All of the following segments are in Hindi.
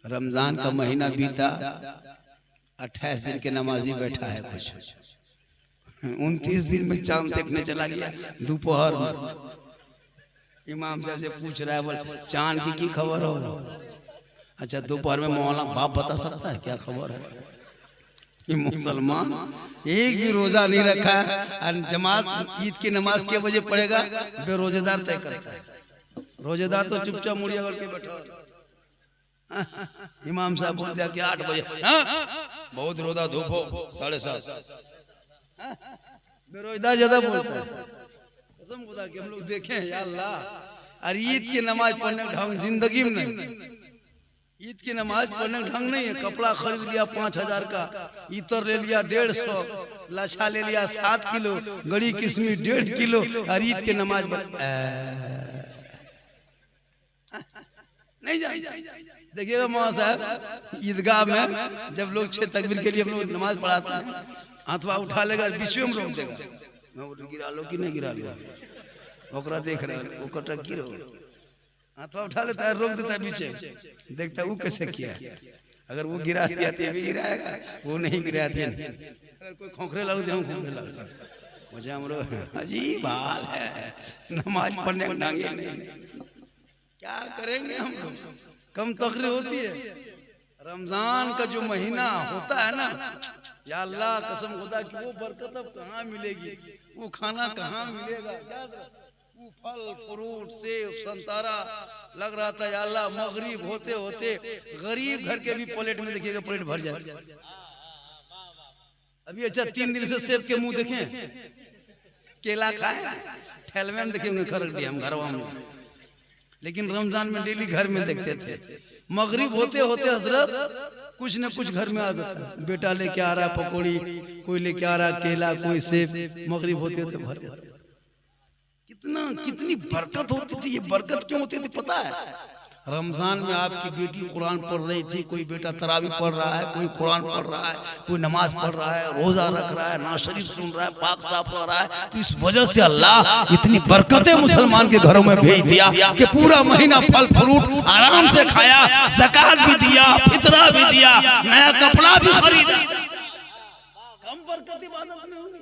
रमजान का महीना बीता, 28 दिन के नमाजी बैठा है कुछ, 29 दिन में चांद देखने चला गया दोपहर में। इमाम साहब से पूछ रहा है, बोल चांद की खबर हो? अच्छा दोपहर में मौलाना बाप बता सकता है क्या खबर है? ये मुसलमान एक भी रोजा नहीं रखा और जमात ईद की नमाज के बजे पड़ेगा, बेरोजेदार तय करता है। रोजेदार तो चुपचाप मुड़िया करके बैठा। इमाम साहब बोल दिया कि 8 बजे, बहुत रोजा धूप हो 7:30। बेरोजगार ज्यादा बोलता है। कसम खुदा कि हम लोग देखे हैं या अल्लाह। और ईद की नमाज पढ़ने का ढंग जिंदगी में नहीं। ईद की नमाज पढ़ने का ढंग नहीं है। कपड़ा खरीद लिया 5000 का, इतर ले लिया 150, लाछा ले लिया 7 किलो, गड़ी किस्मी 1.5 किलो, और ईद की नमाज नहीं जाए। देखिएगा मौलाना साहब, ईदगाह में जब लोग 6 तकबीर के लिए हम लोग नमाज पढ़ाते हैं, हाथवा उठा लेगा, बीच में रोक देगा। मैं गिरा लो कि नहीं गिरा लो, ओकरा देख रहे हैं, ओकरा गिरो, हाथवा उठा लेता है, रोक देता है पीछे, देखता है वो कैसे किया है। अगर वो गिरा दिया तो भी गिराएगा, वो नहीं गिरा दिया। अगर कोई खोखरे ला दे, खोखरे ला मुझे हम लोग अजीब हाल है, नमाज पढ़ने का ढंग नहीं। क्या करेंगे हम लोग, कम तकरीर होती है। रमजान का जो महीना होता है ना, या अल्लाह कसम खुदा कि वो बरकत अब कहाँ मिलेगी, वो खाना कहाँ मिलेगा। वो फल फ्रूट सेब संतरा लग रहा था, या अल्लाह मगरिब होते होते गरीब घर के भी प्लेट में देखिएगा प्लेट भर जाए। अभी अच्छा 3 दिन से सेब के मुंह देखें, केला खाए, ठेलवे में देखेंगे खरक दिया हम घरवा में। लेकिन रमजान में डेली घर में देखते थे। मगरिब होते होते हजरत कुछ न कुछ घर में आ जाता, बेटा लेके आ रहा पकौड़ी, कोई लेके आ रहा केला, कोई सेब। मगरिब होते होते भर जाता। कितनी बरकत होती थी। ये बरकत क्यों होती थी पता है? रमजान में आपकी बेटी कुरान पढ़ रही थी, कोई बेटा तरावी पढ़ रहा है, कोई कुरान पढ़ रहा है, कोई नमाज पढ़ रहा है, रोजा रख रहा है, नाज शरीफ सुन रहा है, पाक साफ हो रहा है। तो इस वजह से अल्लाह इतनी बरकतें मुसलमान के घरों में भेज दिया कि पूरा महीना फल फ्रूट आराम से खाया, ज़कात भी दिया, फितरा भी दिया, नया कपड़ा भी खरीदा। कम बरकत इबादत में हुई।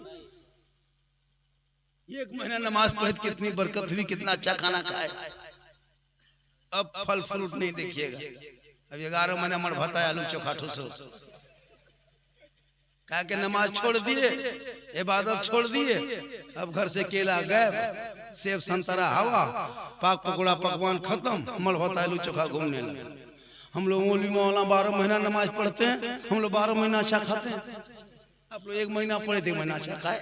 1 महीना नमाज पढ़े कितनी बरकत हुई, कितना अच्छा खाना खाए। अब फल फ्रूट नहीं देखिएगा। अब 11 महीना मर भाता आलू चोखा ठूसो, कहा के नमाज छोड़ दिए, इबादत छोड़ दिए। अब घर से केला गायब, सेब संतरा हवा, पाक पकौड़ा पकवान खत्म, मर भाता आलू चोखा घूमने लगे। हम लोग मौलवी मौलाना 12 महीना नमाज पढ़ते हैं, हम लोग 12 महीना अच्छा खाते हैं। आप लोग 1 महीना पढ़े थे, 1 महीना अच्छा खाए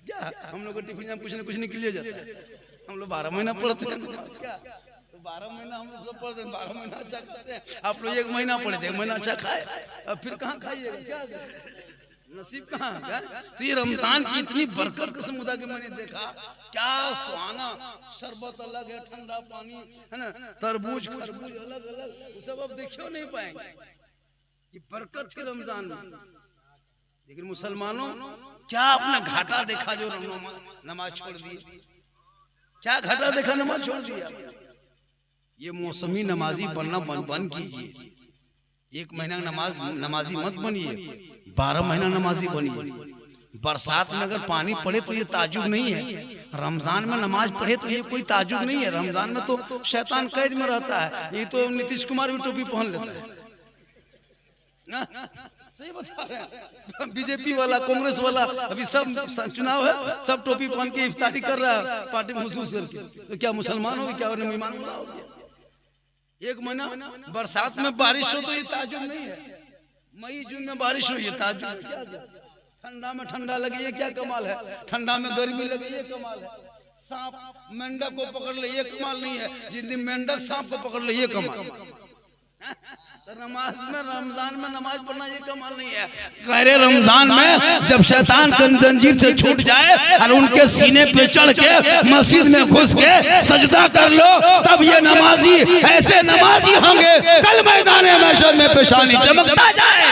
क्या? हम लोग को टिफिन में कुछ न कुछ निकल जाता है। हम लोग 12 महीना पढ़ते हैं, क्या 12 महीना हम लोग सब पढ़ते हैं, 12 महीना अच्छा खाते हैं। आप लोग 1 महीना पढ़े थे, 1 महीना अच्छा खाए, अब फिर कहाँ खाइएगा? क्या नसीब कहाँ? तो ये रमजान की इतनी बरकत कसम खुदा के मैंने देखा, क्या सुहाना। शरबत अलग है, ठंडा पानी है ना, तरबूज खरबूज अलग अलग, वो सब अब देखियो नहीं पाएंगे। ये बरकत थी रमजान में। लेकिन मुसलमानों क्या आपने घाटा देखा जो नमाज छोड़ दी? क्या घाटा देखा नमाज छोड़ दिया? ये मौसमी नमाजी बनना बंद कीजिए। 1 महीना नमाजी मत बनिए, 12 महीना नमाजी बनिए। बरसात में अगर पानी पड़े तो ये ताजुब नहीं है, रमजान में नमाज पढ़े तो ये कोई ताजुब नहीं है। रमजान में तो शैतान कैद में रहता है। ये तो नीतीश कुमार भी टोपी पहन लेता है ना, सही बता रहे हैं। बीजेपी वाला, कांग्रेस वाला, अभी सब चुनाव है, सब टोपी पहन के इफ्तारी कर रहा है पार्टी महसूस करके। तो क्या मुसलमान होगी? क्या मेहमान होगी? 1 महीना बरसात में बारिश हो तो ये ताजुब नहीं है। मई जून में बारिश हो, ये ताजुब क्या? ठंडा में ठंडा लगे, ये क्या कमाल है? ठंडा में गर्मी लगे, ये कमाल है। सांप मेंढक को पकड़ ले, ये कमाल नहीं है। जिस दिन मेंढक सांप को पकड़ ले, ये कमाल। तो नमाज में, रमजान में नमाज पढ़ना ये कमाल नहीं है। गैर रमजान में जब शैतान जंजीर से छूट जाए और उनके सीने पे चढ़ के मस्जिद में घुस के सजदा कर लो, तब ये नमाजी ऐसे नमाजी होंगे कल मैदान महशर में पेशानी चमकता जाए।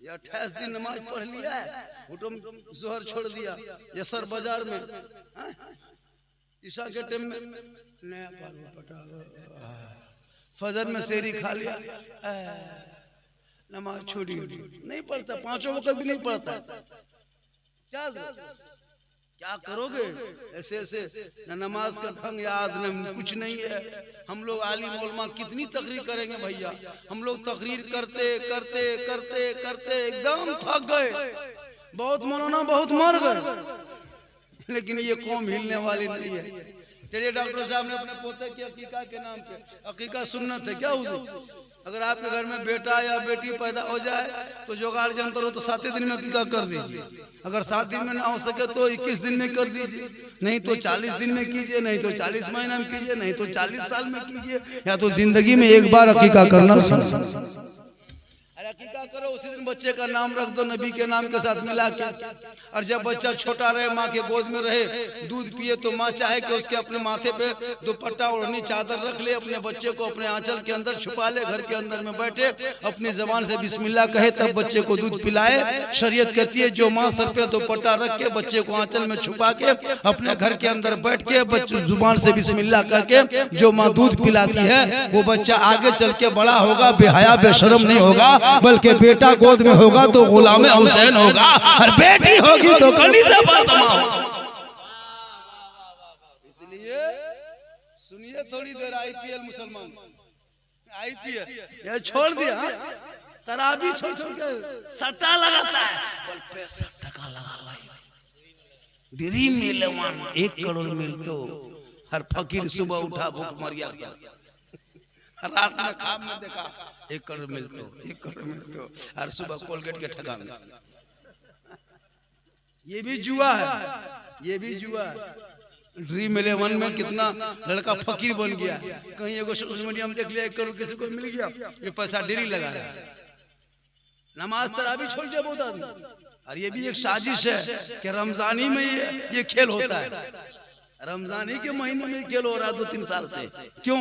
28 दिन नमाज पढ़ लिया है, जोहर छोड़ दिया, ये सर बाजार में ईशा के टाइम में नया फजर में सेरी खा लिया, नमाज छोड़ी, नहीं पढ़ता, 5 वक्त भी नहीं पढ़ता। क्या करोगे? ऐसे ऐसे न नमाज का ढंग याद, न कुछ नहीं है। हम लोग आलिम उलमा कितनी तकरीर करेंगे भैया, हम लोग तकरीर करते करते करते करते एकदम थक गए, बहुत मौलाना बहुत मर गए, लेकिन ये कौम हिलने वाली नहीं है। चलिए डॉक्टर साहब ने अपने पोते की अकीका के नाम पे, अकीका सुन्नत है क्या हुजूर? अगर आपके घर में बेटा या बेटी पैदा हो जाए तो जो गार्जियन हो तो 7 दिन में अकीका कर दीजिए, अगर 7 दिन में ना हो सके तो 21 दिन में कर दीजिए, नहीं तो 40 दिन में कीजिए, नहीं तो 40 महीना में कीजिए, नहीं तो 40 साल में कीजिए, या तो जिंदगी में एक बार अकीका करना सुनिए। अकीका करो, उसी दिन बच्चे का नाम रख दो नबी के नाम के साथ मिला के। और जब बच्चा छोटा रहे, माँ के गोद में रहे, दूध पिए, तो माँ चाहे कि उसके अपने माथे पे दुपट्टा ओढ़नी चादर रख ले, अपने बच्चे को अपने आंचल के अंदर छुपा ले, घर के अंदर में बैठे अपनी जबान से बिस्मिल्लाह कहे, तब बच्चे को दूध पिलाए। शरीयत कहती है जो माँ सर पे दुपट्टा रख के बच्चे को आंचल में छुपा के अपने घर के अंदर बैठ के बच्चे जुबान से बिस्मिल्लाह करके जो माँ दूध पिलाती है, वो बच्चा आगे चल के बड़ा होगा, बेहया बेशरम नहीं होगा, बल्कि बेटा गोद में होगा तो गुलाम हुसैन होगा, और बेटी होगी तो कनीज़ा फातिमा होगा। इसलिए सुनिए थोड़ी देर, आईपीएल मुसलमान, आईपीएल ये छोड़ दिया, तराबी छोड़ छोड़ के सट्टा लगाता है, बोल पे 60 टका लगा लाई, ड्रीम 11 1 करोड़ मिलतो, हर फकीर सुबह उठा भूख मरिया गया, रात में खाम में देखा 1 करोड़ मिलते हो, 1 करोड़ मिलते हो, और सुबह कोलगेट के ठगा में। ये भी जुआ है, ये भी जुआ है। ड्रीम 11 में कितना लड़का फकीर बन गया, कहीं एगो सोशल मीडिया में देख लिया 1 करोड़ किसी को मिल गया, ये पैसा डेरी लगा रहा है, नमाज तरावी छोड़ दिया बहुत आदमी। और ये भी एक साजिश है कि रमजानी में ये खेल होता है, रमजान ही के महीने में खेल हो रहा है 2-3 साल से। क्यों?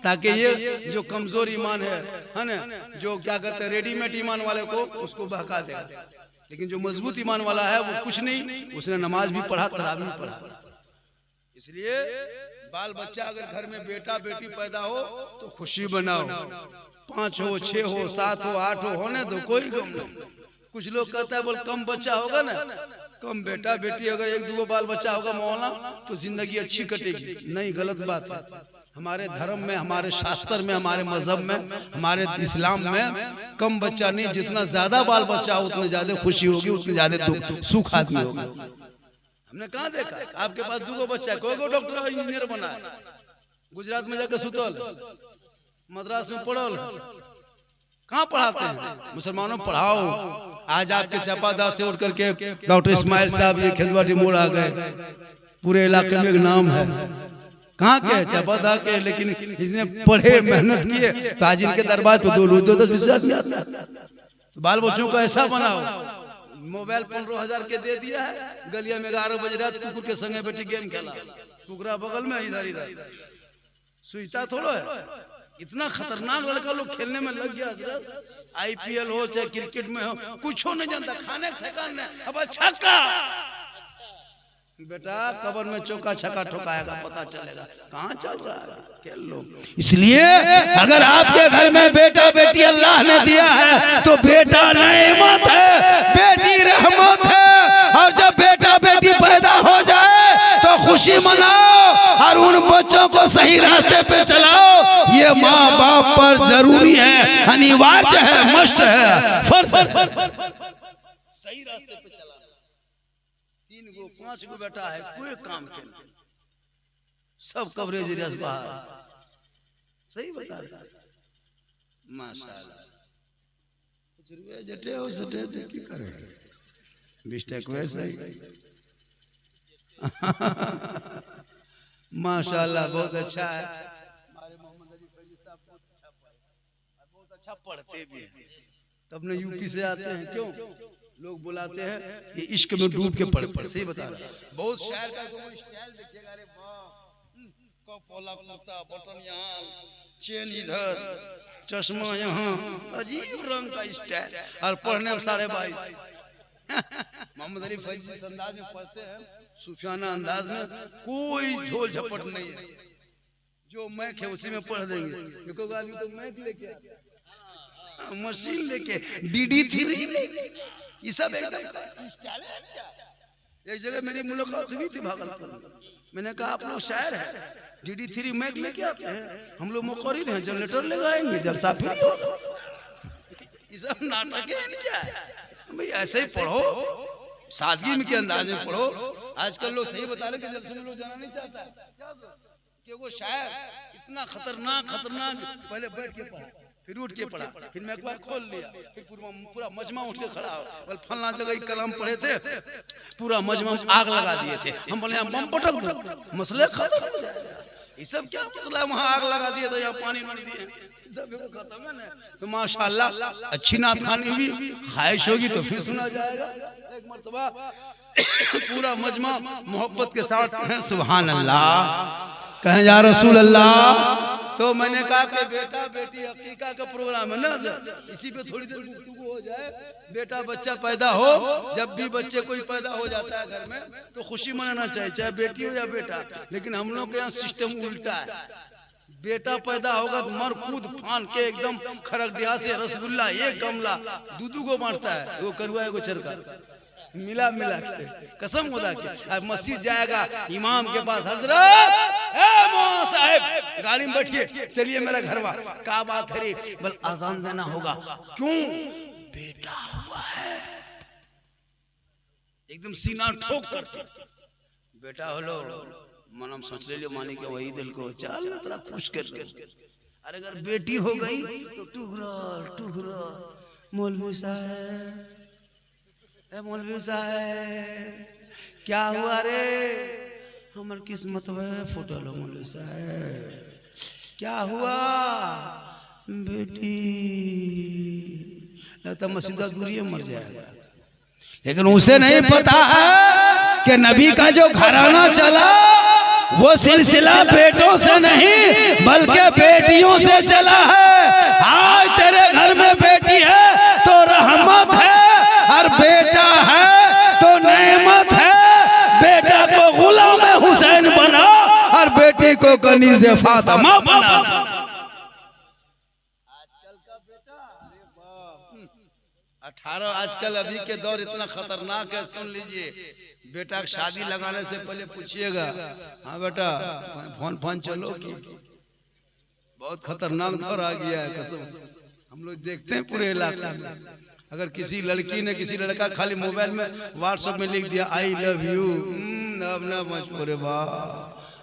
ताकि ये जो कमजोर ईमान है ना, जो क्या कहते हैं रेडीमेड ईमान वाले को, उसको बहका देगा, लेकिन जो मजबूत ईमान वाला है वो कुछ नहीं, उसने नमाज भी पढ़ा, तरावी भी पढ़ा। इसलिए बाल बच्चा अगर घर में बेटा बेटी पैदा हो तो खुशी बनाओ, 5 हो 6 हो 7 हो 8 हो, होने दो, कोई गम नहीं। कुछ लोग कहता है बोल कम बच्चा होगा ना, कम बेटा बेटी अगर 1-2 बाल बच्चा होगा मौलाना तो जिंदगी अच्छी कटेगी, नहीं, गलत बात है। हमारे धर्म में, हमारे शास्त्र में, हमारे मजहब में, हमारे इस्लाम में कम बच्चा नहीं, जितना ज्यादा बाल बच्चा हो उतनी ज्यादा खुशी होगी, उतनी ज्यादा सुख आदमी होगा। हमने कहाँ देखा आपके पास 2 बच्चा, कोई को डॉक्टर और इंजीनियर बना है, गुजरात में जाकर सुतल, मद्रास में पढ़ल, कहाँ पढ़ाते हैं? मुसलमानों पढ़ाओ। आज आपके चपादास से उठ करके डॉक्टर इस्माइल साहब ये खेतवाटी मोड़ आ गए, पूरे इलाके में एक नाम है, कहाँ के? चपादा के, लेकिन इसने पढ़े मेहनत किए, ताज इनके दरबार पे 2-10-20 आदमी आता है। तो बाल बच्चों को ऐसा बनाओ, मोबाइल 15,000 के दे दिया है, गलिया में 11 बजे रात कुकुर के संगे बैठी गेम खेला, कुकरा बगल में इधर इधर, सुईता थोड़ा है। इतना खतरनाक लड़का लोग खेलने में लग गया हजरत, आईपीएल हो चाहे क्रिकेट में हो, कुछ हो नहीं जानता, खाने का ठिकाना नहीं। अब छक्का बेटा कबर में चौका छक्का ठोकाएगा, पता चलेगा कहाँ चल रहा है, खेल लो। इसलिए अगर आपके घर में बेटा बेटी अल्लाह ने दिया है तो बेटा नेमत है, बेटी रहमत है, और जब बेटा बेटी पैदा हो जाए तो खुशी मनाओ और उन बच्चों को सही रास्ते पे चलाओ। ये माँ बाप पर जरूरी है, अनिवार्य है, मस्ट है, फर्ज है, सही रास्ते पे चला। 3 गो 5 गो बेटा है, कोई काम के नहीं, सब कवरेज रस बाहर, सही बता रहा, माशाल्लाह। कुछ रुपए जटे हो सटे थे की करे, 20 टका वैसे ही माशाल्लाह, बहुत अच्छा है। हमारे मोहम्मद अली फैजी साहब बहुत अच्छा पढ़े, बहुत अच्छा पढ़ते भी हैं, तब ने यूपी से आते हैं। क्यों लोग बुलाते हैं ये इश्क में डूब के पढ़, सही बता रहा है। बहुत शायर का कोई स्टाइल देखिएगा, अरे वाह, पोला कुर्ता, बटन यहाँ, चेन इधर, चश्मा यहाँ, अजीब रंग का स्टाइल, और पढ़ने में 22.5। मोहम्मद अली फैजी जिस अंदाज में पढ़ते हैं, सूफियाना अंदाज में, कोई झोल झपट नहीं है, जो मैक है उसी में पढ़ देंगे। देखो आदमी तो मैक लेके आता, मशीन लेके, DD3 ये सब एक जगह मेरी मुलाकात हुई थी भागलपुर में। मैंने कहा आप लोग शायर हैं, DD3 मैक लेके आते हैं, हम लोग मुकर्रिर हैं, जनरेटर लगाएंगे, जलसा फ्री होगा। ये सब नाटक है क्या है भाई? ऐसे ही पढ़ो, सादगी में के अंदाज में पढ़ो। आजकल लोग सही बता रहे कि जलसे में लोग जाना नहीं चाहता कि वो शायर इतना खतरनाक पहले बैठ के पढ़ा, फिर उठ के पढ़ा, फिर मैं एक बार खोल लिया, फिर पूरा मजमा उठ के खड़ा हो, बोल फलना जगह कलम पढ़े थे, पूरा मजमा आग लगा दिए थे। हम बोले यहाँ बम पटक दो, मसले खत्म हो जाएगा। ये सब क्या मसला है? वहाँ आग लगा दिए तो यहाँ पानी बन दिए, सब खत्म है ना। तो माशाल्लाह अच्छी नात खानी भी ख्वाहिश होगी तो फिर सुना जाएगा एक मर्तबा। पूरा मजमा मोहब्बत के साथ कहें सुभान अल्लाह, कहें या रसूल अल्लाह। तो मैंने कहा कि बेटा बेटी हकीका का प्रोग्राम है ना, इसी पे थोड़ी देर गुफ्तगू हो जाए। बेटा बच्चा पैदा हो, जब भी बच्चे कोई पैदा हो जाता है घर में तो खुशी मनाना चाहिए, चाहे बेटी हो या बेटा। लेकिन हम लोग के यहाँ सिस्टम उल्टा है, बेटा पैदा होगा तो मर कूद फान के एकदम खरकडिया से रसगुल्ला एक गमला दूधू को बांटता है, वो करुआ को चरका मिला के कसम खुदा की। अब मस्जिद जाएगा इमाम के पास, हजरत मौलाना साहब गाड़ी में बैठिए, चलिए मेरा घरवा, क्या बात है रे? बल आजान देना होगा। क्यों? बेटा हुआ है। एकदम सीना ठोक करके बेटा होलो मनम सोच ले लियो, मानी के वही दिल को चल तेरा खुश कर दे। अरे अगर बेटी हो गई तो टुकरा मौलवी साहब क्या हुआ रे? हमार किस्मत में फोटो लो मौलवी साहब, क्या हुआ? बेटी लगता मसीदा दूरी मर जाएगा। लेकिन उसे नहीं पता है कि नबी का जो घराना चला वो सिलसिला बेटों से नहीं बल्कि बेटियों से चला है। आज तेरे घर में बेटी है तो रहमत है, और बेटा है तो नेमत है। बेटा को गुलाम हुसैन बना और बेटी को कनीज़ फातिमा बना। आजकल का बेटा 18 आजकल अभी के दौर इतना खतरनाक है, सुन लीजिए। बेटा की शादी लगाने से पहले पूछिएगा, हाँ बेटा फोन चलो कि बहुत खतरनाक दौर आ गया है। कसम हम लोग देखते हैं पूरे इलाके में, अगर किसी लड़की ने किसी लड़का खाली मोबाइल में व्हाट्सएप में लिख दिया आई लव यू, अब ना मजबूरे बा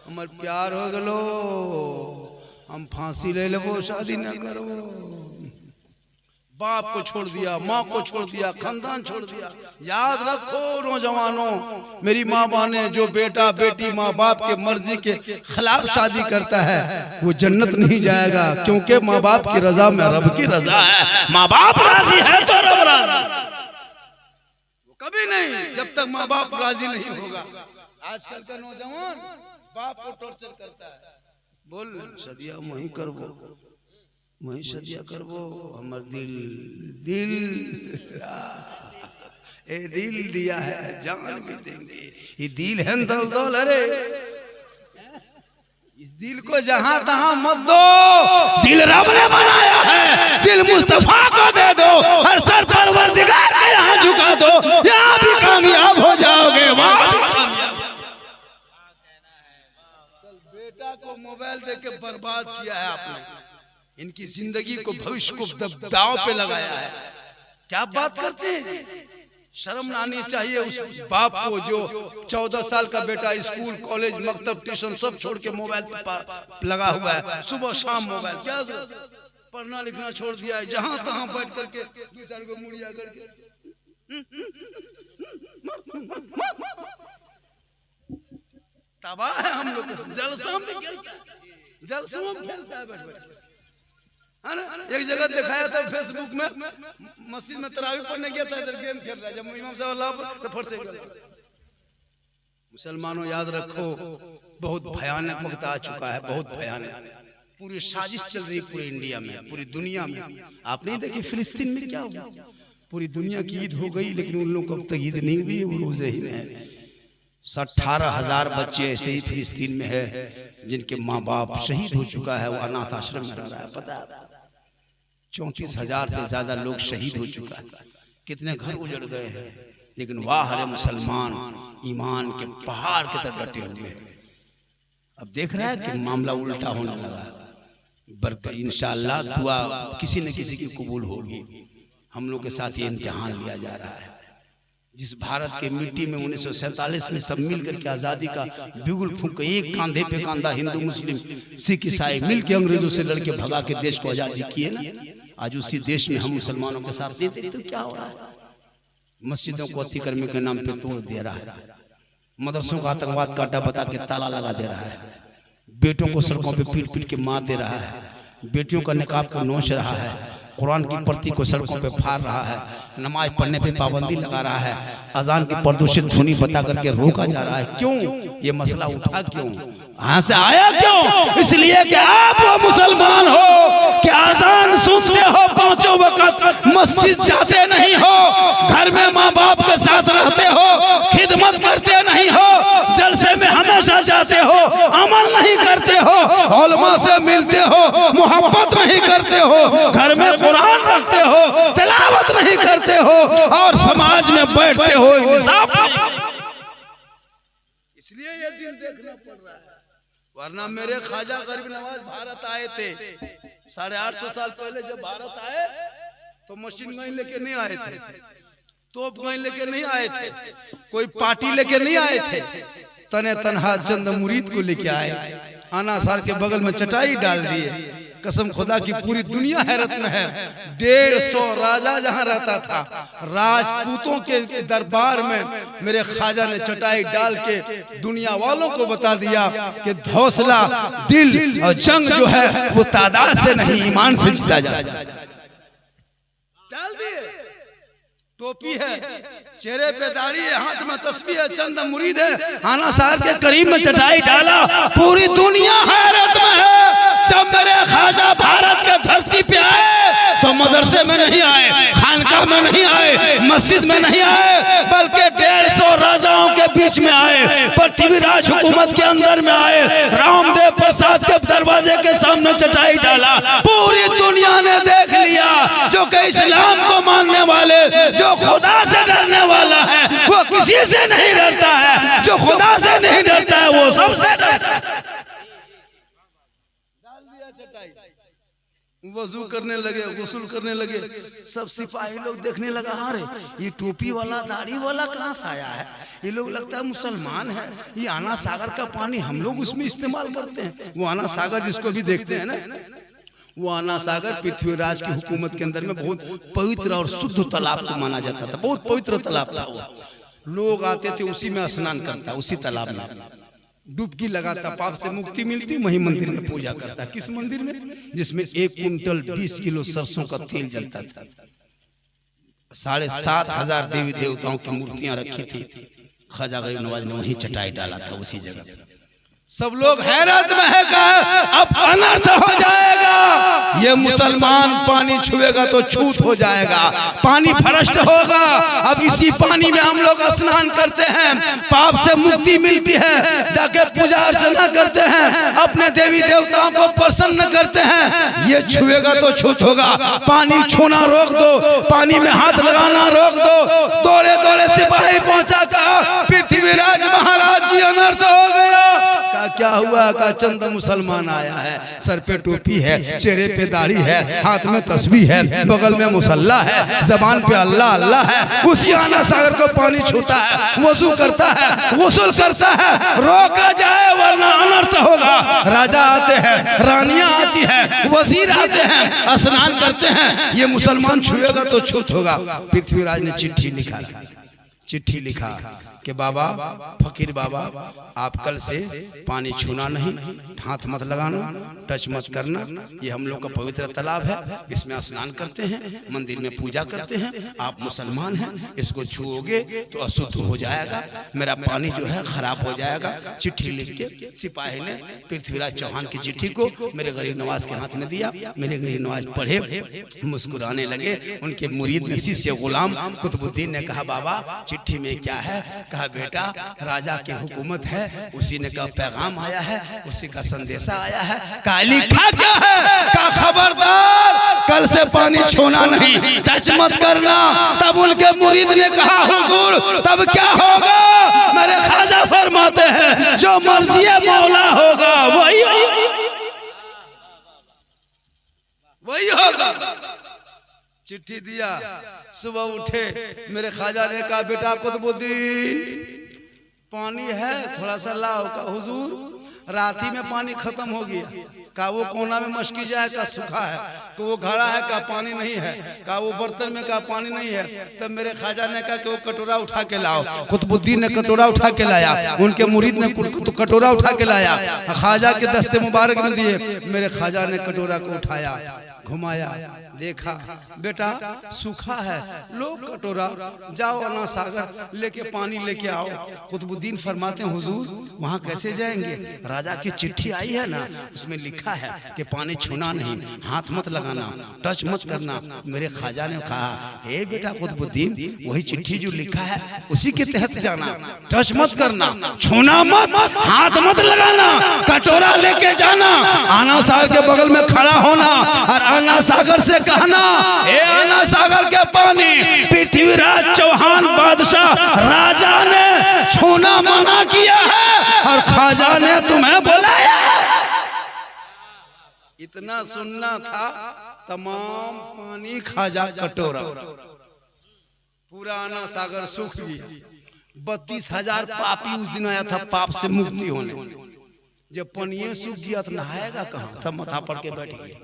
हमार प्यार हो गलो, हम फांसी ले लेबो, शादी ना करो। बाप को छोड़ दिया, माँ को छोड़ दिया, खानदान छोड़ दिया। याद रखो नौजवानों, मेरी माँ बाने, जो बेटा बेटी माँ बाप के मर्जी के खिलाफ शादी करता है वो जन्नत नहीं जाएगा, क्योंकि माँ बाप की रजा में रब की रजा है। माँ बाप राजी है तो रब राजी, कभी नहीं जब तक माँ बाप राजी नहीं होगा। आजकल का नौजवान बाप को टॉर्चर करता है, बोल सदिया वही करबो, वही सदिया करबो, हमर दिल ए दिल दिया है जान भी देंगे। ये दिल है दल अरे इस दिल को जहां तहां मत दो, दिल रब ने बनाया है, दिल मुस्तफा को दे दो, हर सर परवरदिगार के यहाँ झुका दो, यहाँ भी कामयाब हो जाओगे, वहां भी कामयाब। बेटा को मोबाइल दे के बर्बाद किया है आपने, इनकी जिंदगी को भविष्य को दांव पे लगाया है। क्या बात करते हैं? शर्म आनी चाहिए उस बाप को जो 14 साल का बेटा स्कूल कॉलेज मकतब ट्यूशन सब छोड़ के मोबाइल पर लगा हुआ है, सुबह शाम मोबाइल। क्या पढ़ना लिखना छोड़ दिया है, जहां तहां बैठ करके 2-4 गो मुड़िया करके तबाह है हम लोग। जलसा में खेलता है बैठ बैठ। एक जगह दिखाया था फेसबुक में, मस्जिद में तरावी पढ़ने गया था, इधर गेम खेल रहा है, जब इमाम साहब अल्लाह पर तो फट से गया। मुसलमानों याद रखो, बहुत भयानक वक्त आ चुका है, बहुत भयानक। पूरी साजिश चल रही पूरे इंडिया में, पूरी दुनिया में। आप नहीं देखी फिलिस्तीन में क्या हुआ? पूरी दुनिया की ईद हो गई, लेकिन उन लोगों को अब तक ईद नहीं हुई, वो रोजे ही में है। 18,000 बच्चे ऐसे ही फिलिस्तीन में है। जिनके माँ बाप शहीद हो चुका है, वो अनाथ आश्रम में रह रहा है। पता है 34,000 से ज्यादा लोग शहीद हो चुका है, कितने घर उजड़ गए हैं। लेकिन वाह रे मुसलमान ईमान के पहाड़ की तरह डटे हुए हैं। अब देख रहा है कि मामला उल्टा होने लगा। बरकत इंशाअल्लाह दुआ किसी न किसी की कबूल होगी। हम लोग के साथ ये इम्तिहान लिया जा रहा है। जिस भारत के मिट्टी में 1947 में सब मिलकर के आज़ादी का बिगुल फूंक, एक कांधे पे कांधा हिंदू मुस्लिम सिख ईसाई मिलकर अंग्रेजों से लड़के भगा के देश को आज़ादी किए ना, आज उसी देश में हम मुसलमानों के साथ नहीं देखते क्या हो रहा है। मस्जिदों को अतिक्रमण के नाम पे तोड़ दे रहा है, मदरसों का आतंकवाद का अड्डा बता के ताला लगा दे रहा है, बेटों को सड़कों पे पीट पीट के मार दे रहा है, बेटियों का निकाब को नोच रहा है, कुरान की प्रति को सड़कों पे फाड़ रहा है, नमाज पढ़ने पे पाबंदी लगा रहा है, अजान की प्रदूषित ध्वनि बता करके रोका जा रहा है। क्यों ये मसला उठा, क्यों यहाँ से आया, क्यों? इसलिए कि आप वो मुसलमान हो कि अजान सुनते हो, पांचों वक्त मस्जिद जाते नहीं हो, घर में माँ बाप के साथ रहते हो, खिदमत करते नहीं हो, जलसे में हमेशा जाते हो, अमल नहीं करते हो, उलमा से मिलते हो, मोहब्बत नहीं करते हो, घर में कुरान रखते हो, तिलावत नहीं करते हो और समाज में बैठते हो, इंसाफ नहीं। इसलिए ये दिन देखना पड़ रहा है। वरना मेरे ख्वाजा गरीब नवाज भारत आए थे 850 साल पहले। जब भारत आए तो मशीन गन लेके नहीं आए थे, तोप गन लेके नहीं आए थे, कोई पार्टी लेके नहीं आए थे, तने तनहा चंद मुरीद को लेके आए। आना सार के बगल में चटाई डाल दिए। कसम खुदा की पूरी दुनिया हैरत में है। 150 राजा जहां रहता था, राजपूतों के दरबार में मेरे ख्वाजा ने चटाई डाल के दुनिया वालों को बता दिया कि हौसला, दिल और जंग जो है वो तादाद से नहीं ईमान से जीता जा सकता। डाल दिए, टोपी है, चेहरे पे दाढ़ी है, हाथ में तस्बीह है, चंद मुरीद है, आना सार के करीब में चटाई डाला। पूरी दुनिया हैरत में है। जब मेरे ख्वाजा भारत के धरती पे आए तो मदरसे में नहीं आए, खानका में नहीं आए, मस्जिद में नहीं आए, बल्कि 150 राजाओं के बीच में आए, पृथ्वीराज हुकूमत के अंदर में आए, रामदेव प्रसाद के दरवाजे के सामने चटाई डाला। पूरी दुनिया ने देख लिया जो कि इस्लाम को मानने वाले, जो खुदा से डरने वाला है वो किसी से नहीं डरता है, जो खुदा से नहीं डरता है वो सबसे डरता है। वजू करने लगे, गुस्ल करने लगे, सब सिपाही लोग देखने लगा, अरे ये टोपी वाला दाढ़ी वाला कहाँ से आया है, ये लोग लगता है मुसलमान है, ये आना सागर का पानी हम लोग उसमें इस्तेमाल करते हैं। वो आना सागर जिसको भी देखते हैं ना, वो आना सागर पृथ्वीराज की हुकूमत के अंदर में बहुत पवित्र और शुद्ध तालाब को माना जाता था, बहुत पवित्र तालाब था वो। लोग आते थे उसी में स्नान करता, उसी तालाब में डुबकी लगाता, पाप से मुक्ति मिलती, वही मंदिर में पूजा करता। किस मंदिर में? जिसमें 1 कुंटल 20 किलो सरसों का तेल जलता था। 7,500 देवी देवताओं की मूर्तियां रखी थी। ख्वाजा गरीब नवाज ने वहीं चटाई डाला था उसी जगह। सब लोग हैरत में है, अब अनर्थ हो जाएगा, ये मुसलमान पानी छुएगा तो छूत हो जाएगा, पानी भ्रष्ट होगा। अब इसी पानी में हम लोग स्नान करते हैं, पाप से मुक्ति मिलती है, जाके पूजा अर्चना करते हैं, अपने देवी देवताओं को प्रसन्न करते हैं। ये छुएगा तो छूत होगा, पानी छूना रोक दो, पानी में हाथ लगाना रोक दो। दौड़े दौड़े सिपाही पहुंचा, कहा पृथ्वीराज महाराज जी अनर्थ हो गया। क्या हुआ? का चंद मुसलमान आया है, सर पे टोपी है, चेहरे पे दाढ़ी है, हाथ में तस्बीह है, बगल में मुसल्ला है, जबान पे अल्लाह अल्लाह है। उसी आना सागर को पानी छूता है, वजू करता है, गुस्ल करता है, रोका जाए वरना अनर्थ होगा। राजा आते हैं, रानियां आती है, वजीर आते हैं, स्नान करते हैं, ये मुसलमान छुएगा तो छूत होगा। पृथ्वीराज ने चिट्ठी लिखा कि बाबा, फकीर बाबा, आप कल से पानी छूना नहीं, हाथ मत लगाना, टच मत करना, ये हम लोग का पवित्र तालाब है, इसमें स्नान करते हैं, मंदिर में पूजा करते हैं, आप मुसलमान हैं, इसको छूओगे तो अशुद्ध हो जाएगा, मेरा पानी जो है खराब हो जाएगा। चिट्ठी लिख के सिपाही ने पृथ्वीराज चौहान की चिट्ठी को मेरे गरीब नवाज के हाथ में दिया। मेरे गरीब नवाज पढ़े, मुस्कुराने लगे। उनके मुरीद ने, शिष्य गुलाम कुतुबुद्दीन ने कहा, बाबा चिट्ठी में क्या है? कहा बेटा राजा की हुकूमत है, उसी ने कहा पैगाम आया है, उसी का संदेशा आया है। कहा लिखा क्या है? कहा खबरदार कल से पानी छूना नहीं, टच मत करना। तब उनके मुरीद ने कहा हुजूर तब क्या होगा? मेरे ख्वाजा फरमाते हैं जो मर्जी मौला होगा वही होगा। चिट्ठी दिया, सुबह उठे, मेरे ख्वाजा ने कहा बेटा कुतुबुद्दीन पानी है थोड़ा सा लाओ। का हुजूर राती में पानी खत्म हो गया। का वो कोना में मशकी जाए का सूखा है, कि वो घड़ा है का पानी नहीं है, का वो बर्तन में का पानी नहीं है। तब मेरे ख्वाजा ने कहा कि वो कटोरा उठा के लाओ। कुतुबुद्दीन ने कटोरा उठा के लाया, उनके मुरीद ने कटोरा उठा के लाया, ख्वाजा के दस्ते मुबारक में दिए। मेरे ख्वाजा ने कटोरा को उठाया, घुमाया, देखा बेटा सूखा है, लो कटोरा, जाओ अन्ना सागर लेके पानी लेके आओ। कुतुबुद्दीन फरमाते हैं हुजूर वहाँ कैसे जाएंगे? राजा की चिट्ठी आई है ना, उसमें लिखा है कि पानी छूना नहीं, हाथ मत लगाना, टच मत करना। मेरे ख्वाजा ने कहा ए बेटा कुतुबुद्दीन वही चिट्ठी जो लिखा है उसी के तहत जाना, टच मत करना, छूना मत, हाथ मत लगाना, कटोरा लेके जाना, अन्ना सागर के बगल में खड़ा होना और अन्ना सागर से कहना ए अन्ना सागर के पानी पृथ्वीराज चौहान बादशाह राजा ने छूना मना किया है और ख्वाजा ने तुम्हें बुलाया। इतना सुनना था, तमाम पानी ख्वाजा कटोरा, पूरा अन्ना सागर सूख गया। 32,000 पापी उस दिन आया था पाप से मुक्ति होने। जब पनिये सूख गया तो नहाएगा कहाँ? सब मथा पड़ के बैठ गए।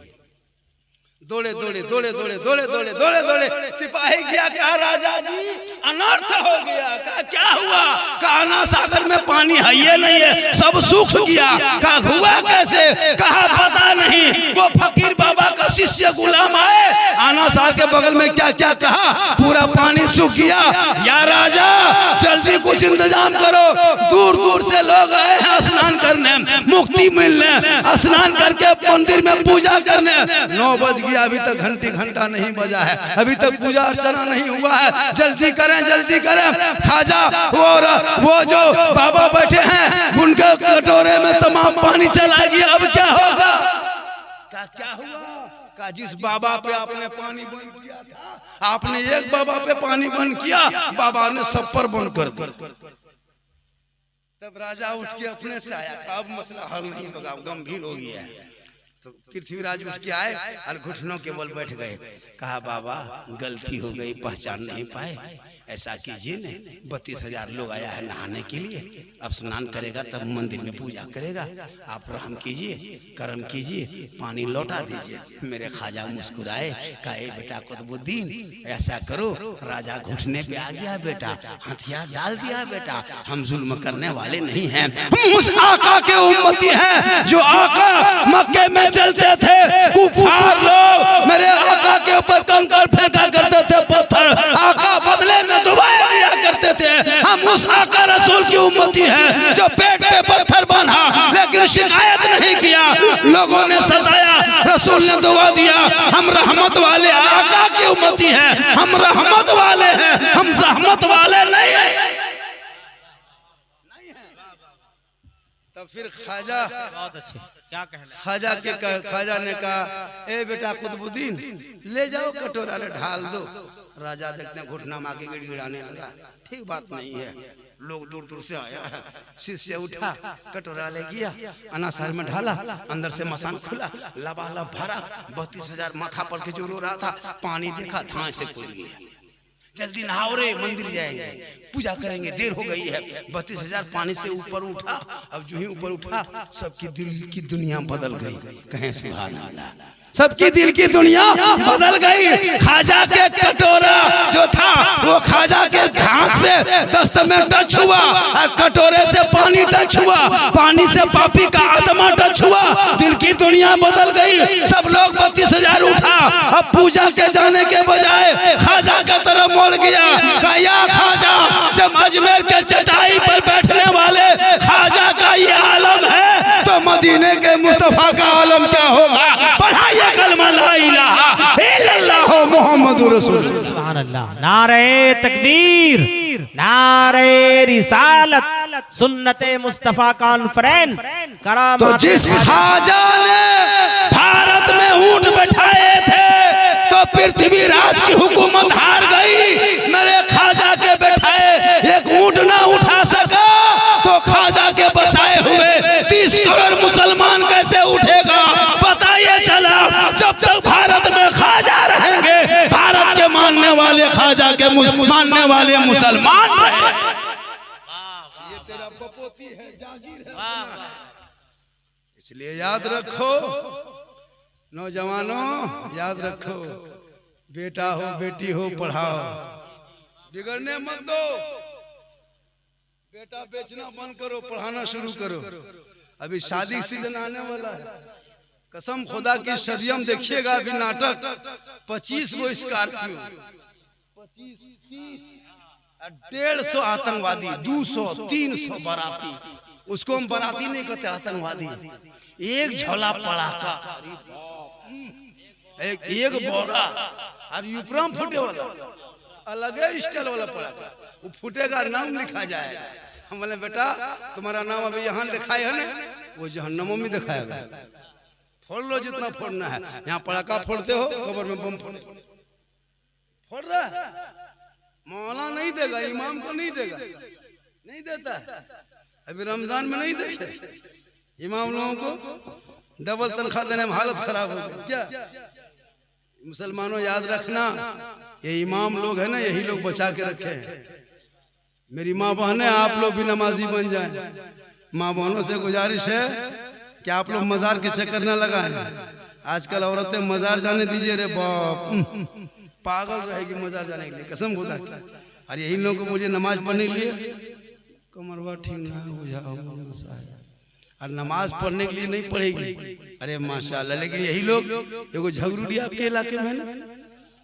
दौड़े दौड़े दौड़े दौड़े दौड़े दौड़े दौड़े दौड़े सिपाही गया, कहा राजा जी अनर्थ हो गया। कहा क्या हुआ? कहा अन्ना सागर में पानी है ये नहीं है, सब सूख गया। कहा हुआ कैसे? कहा पता नहीं, वो फकीर बाबा का शिष्य गुलाम आए, अन्ना सागर के बगल में क्या क्या कहा, पूरा पानी सूख गया। या राजा जल्दी कुछ इंतजाम करो, दूर दूर से लोग आए हैं स्नान करने, मुक्ति मिलने, स्नान करके मंदिर में पूजा करने। 9 बज गया, अभी तक घंटा नहीं बजा है, अभी तक पूजा अर्चना नहीं हुआ है, जल्दी करें जल्दी करें। ख्वाजा वो जो बाबा बैठे हैं उनके कटोरे में तमाम पानी चला गया, अब क्या होगा? क्या हुआ? का जिस बाबा पे आपने पानी बंद किया था, आपने एक बाबा पे पानी बंद किया, बाबा ने सब पर बंद कर दिया। तब राजा उठ के अपने से आया, अब मसला हल नहीं होगा, गंभीर हो गया है। तो पृथ्वीराज उठ के आए और घुटनों के बल बैठ गए। कहा बाबा गलती हो गई, पहचान नहीं पाए, ऐसा कीजिए न 32,000 लोग आया है नहाने के लिए, अब स्नान करेगा तब मंदिर में पूजा करेगा, आप रहम कीजिए, करम कीजिए, पानी लौटा दीजिए। मेरे ख्वाजा मुस्कुराए, कहा बेटा कुतुबुद्दीन ऐसा करो, राजा घुटने पे आ गया बेटा, हथियार डाल दिया बेटा, हम जुल्म करने वाले नहीं हैं, हम उस आका के उम्मती हैं जो आका मक्के में चलते थे। कुफार लोग मेरे आका के ऊपर कंकड़ फेंका करते थे, पत्थर, आका बदले में दुआएं दिया करते थे। हम उस आका रसूल की उम्मती हैं जो पेट पे पत्थर बंधा लेकिन शिकायत नहीं किया, लोगों ने सताया, रसूल ने दुआ दिया। हम रहमत वाले आका की उम्मती हैं, हम रहमत वाले हैं, हम जहमत वाले नहीं हैं। तब फिर ख्वाजा बहुत अच्छे क्या कहना, ख्वाजा ने कहा ए बेटा कुतुबुद्दीन ले जाओ कटोरा रे ढाल दो। राजा देखते घुटना मार के गिड़गिड़ाने लगा, ठीक बात नहीं है, लोग दूर दूर से आया है। शिष्य उठा कटोरा ले गया, अन्ना सागर में ढाला, अंदर से मसान खुला, लबालब भरा, 32,000 माथा पर के जो रो रहा था, पानी देखा धाए से खुल गया। जल्दी नहाओ रे, मंदिर जाएंगे, पूजा करेंगे, देर हो गई है। 32,000 पानी से ऊपर उठा, अब जो ही ऊपर उठा सबकी दिल की दुनिया बदल गई। कहें सुभान अल्लाह, सबकी दिल की दुनिया बदल गई। ख्वाजा के कटोरा जो था वो ख्वाजा के हाथ से दस्त में टच हुआ और कटोरे से पानी टच हुआ, पानी से पापी का आत्मा टच हुआ, दिल की दुनिया बदल गई। सब लोग 32,000 उठा, अब पूजा के जाने के बजाय ख्वाजा की तरफ मोड़ गया। कहा ख्वाजा, जब अजमेर के चटाई पर बैठने वाले ख्वाजा का ये आलम है तो मदीने के मुस्तफा का आलम क्या होगा? पढ़ाइए कलमा ला इलाहा इल्लल्लाह मुहम्मदुर रसूलुल्लाह। सुभान अल्लाह, नारे तकबीर। नारे रिसालत, सुन्नते मुस्तफा कॉन्फ्रेंस, करामात। तो जिस ख्वाजा ने भारत में ऊंट बैठाए थे तो पृथ्वी राज की हुकूमत हार गई। मेरे ख्वाजा के बैठाए एक ऊंट ना उठा सका तो ख्वाजा के बसाए हुए 30 करोड़ मुसलमान कैसे उठेगा? पता ये चला जब तक भारत में ख्वाजा रहेंगे, भारत के मानने वाले ख्वाजा के मानने वाले मुसलमान रहे। ये तेरा बपोती है, जागीर है। इसलिए याद रखो नौजवानों, याद रखो, बेटा हो बेटी हो पढ़ाओ, बिगड़ने मत दो। बेटा बेचना बंद करो, पढ़ाना शुरू करो। अभी शादी सीजन आने वाला है, कसम खुदा की सदियम देखिएगा। अभी नाटक 25 गो स्कॉर्पियो, 25, 30, 150 आतंकवादी, 200, 300 बाराती। उसको हम बाराती नहीं कहते, आतंकवादी। एक झोला पड़ाका, एक बोरा, और यूपरम फूटे वाला अलग है स्टाइल वाला पड़ाका। वो फूटेगा, नाम लिखा जाएगा। हम बोले बेटा तुम्हारा नाम अभी यहाँ लिखा है ना, वो जहन्नमों में दिखाएगा। फोड़ लो जितना फोड़ना है। यहाँ पड़ाका फोड़ते हो, कब्र में बम फोड़ रहा है। मौला नहीं देगा, इमाम को नहीं देगा, नहीं देता है। अभी रमजान में नहीं देखे इमाम लोगों को डबल तनख्वाह देने में हालत खराब हो गई क्या? मुसलमानों याद रखना, ये इमाम लोग है ना, यही लोग बचा के रखे हैं। मेरी माँ बहनें, आप लोग भी नमाजी बन जाएं। माँ बहनों से गुजारिश है कि आप लोग मजार के चक्कर न लगाएं। आजकल औरतें मजार जाने दीजिए, रे बाप पागल रहेगी मजार जाने के लिए, कसम खुदा की। और यही लोग को बोलिए नमाज पढ़ने के लिए, कमरवा ठीक ना बुझाओ, और नमाज पढ़ने के लिए नहीं पढ़ेगी। अरे माशाल्लाह। लेकिन यही लोग, एगो झगड़ू आपके इलाके में ना,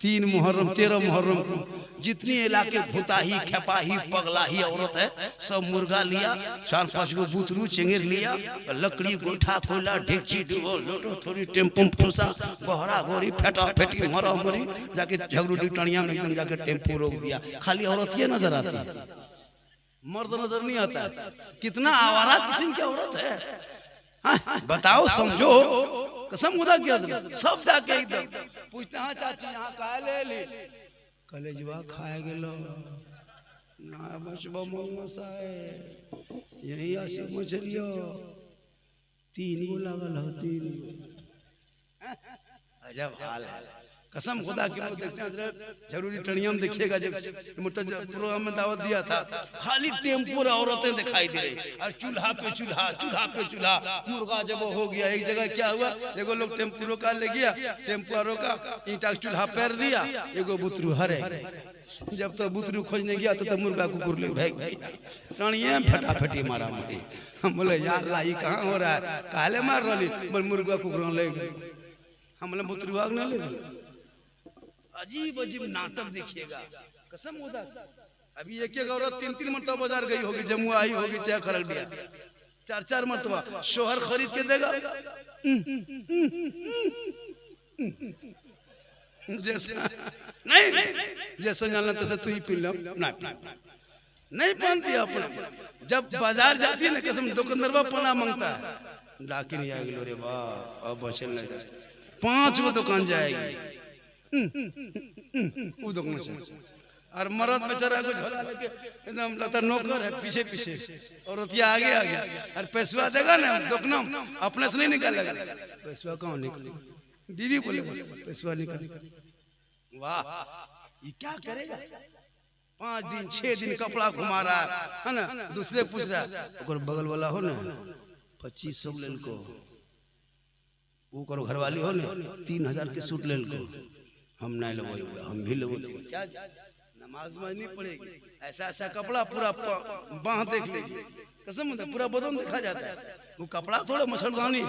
3 मुहर्रम 13 मुहर्रम को जितनी इलाके भुताही खेपाही पगलाही औरत है, सब मुर्गा लिया, 4-5 गो बुतरू चेंगेर लिया, लकड़ी गोठा कोयला ढेकची डुबो लोटो थोड़ी टेम्पो ठूसा गहरा गोरी फेटा फेटी मरा मरी, जाके झगड़ू टणिया में एकदम जाके टेम्पो रोक दिया। खाली औरत ये नजर आती है, मर्द नजर नहीं आता। कितना आवारा किस्म की औरत है, बताओ, समझो, कसम खुदा की सब जाके एकदम पूछते हैं चाची यहाँ का ले ली, कलेजवा खाए गेलो ना बचबा मोमसा है, यही आसी मछलियो 3 गो लागल हो, 3 गो। अजब हाल है, कसम खुदा की। देखते हैं जरूरी टणिया में देखिएगा, जब प्रोग्राम में दावत दिया था, खाली टेम्पो औरतें दिखाई दे रही, और चूल्हा पे चूल्हा, चूल्हा पे चूल्हा। मुर्गा जब हो गया, एक जगह क्या हुआ, एगो लोग टेम्पो रोका ले गया, टेम्पो रोका, ईंटा चूल्हा पैर दिया, एगो बुतरू हरे। जब तो बुतरू खोजने गया तो मुर्गा कुकुर ले भाग गया, टणिया फटाफटी मारा मारी। हम बोले यार लाई कहाँ हो रहा है, काले मार रही, बोल मुर्गा कुकुर ले गए। हम बोले बुतरू आग न ले। अजीब अजीब नाटक देखिएगा, कसम खुदा। अभी एक औरत 3-3 मरतबा बाजार गई होगी, जम्मू आई होगी, चाहे खरड़ दिया, 4-4 मरतबा शोहर खरीद के देगा। जैसे नहीं, जैसे जानना तैसे तू ही पी लो, नहीं पहनती अपना। जब बाजार जाती है ना, कसम दुकानदार पना मांगता है, डाकी नहीं आएगी, रे वाह अब बचल नहीं देते, 5 गो दुकान जाएगी वो दुकान से। और मर्द बेचारा को झोला लेके एकदम लगता नौकर है, पीछे पीछे औरत ये आगे आगे, और पैसवा देगा ना दुकान अपने से नहीं निकालेगा। पैसवा कौन निकलेगा, बीवी बोलेगा पैसवा निकाल। वाह, ये क्या करेगा? 5 दिन 6 दिन कपड़ा घुमा रहा है ना, दूसरे पूछ रहा है, बगल वाला हो ना 2500 ले को, वो करो घरवाली हो ना 3000 के सूट ले को, हम नहीं लेवो, हम भी लेवो। क्या नमाज में नहीं पड़ेगी, ऐसा ऐसा कपड़ा पूरा बाह देख लीजिए, कसम से पूरा बदन देखा जाता है। वो कपड़ा थोड़ा मच्छरदानी,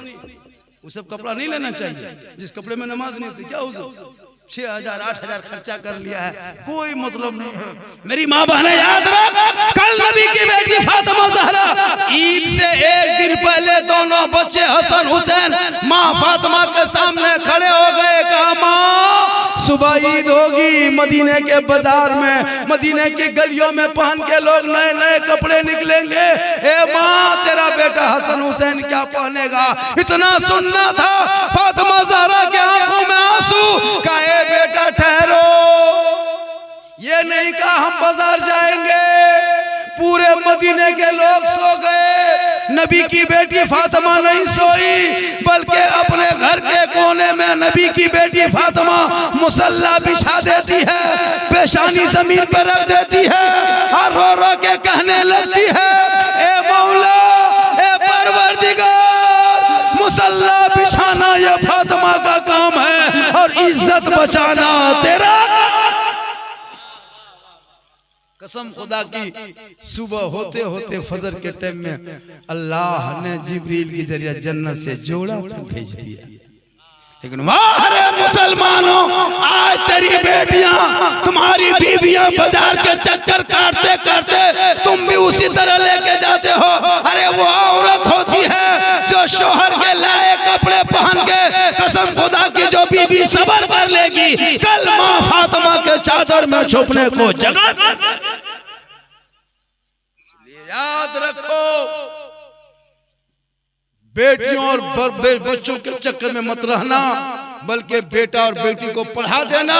वो सब कपड़ा नहीं लेना चाहिए जिस कपड़े में नमाज नहीं होती। क्या हो 6000-8000 खर्चा कर लिया है, कोई मतलब नहीं है। मेरी माँ बहने याद रख, कल नबी की बेटी फातिमा ज़हरा ईद से 1 दिन पहले दोनों बच्चे हसन हुसैन माँ फातिमा के सामने खड़े हो गए, कहा माँ सुबह ईद होगी, मदीने के बाजार में, मदीने की गलियों में पहन के लोग नए नए कपड़े निकलेंगे। ए माँ, तेरा बेटा हसन हुसैन क्या पहनेगा? इतना सुनना था। फातिमा ज़हरा के आंखों में आंसू। कहा ए बेटा ठहरो, ये नहीं कहा हम बाजार जाएंगे। पूरे मदीने के लोग सो गए, नबी की बेटी फातिमा नहीं सोई, बल्कि अपने घर के कोने में नबी की बेटी फातिमा मुसल्ला बिछा देती है, पेशानी जमीन पर रख देती है और रो रो के कहने लगती है, ए मौला, ए परवरदिगार, मुसल्ला बिछाना ये फातिमा का काम है और इज्जत बचाना तेरा। कसम खुदा की, सुबह होते होते फजर के टाइम में अल्लाह ने जिब्रील के जरिए जन्नत से जोड़ा भेज दिया। लेकिन वाह मुसलमानों, आज तेरी बेटियां, तुम्हारी बीवियां बाजार के चक्कर काटते काटते तुम भी उसी तरह लेके जाते हो। अरे वो औरत होती है जो शोहर के लाए कपड़े पहन के, कसम खुदा की, जो बीबी सबर कर लेगी, कल माँ फातिमा के चादर में छुपने को जगह। याद रखो, बेटियों और बच्चों के चक्कर में मत रहना, बल्कि बेटा और बेटी को पढ़ा देना,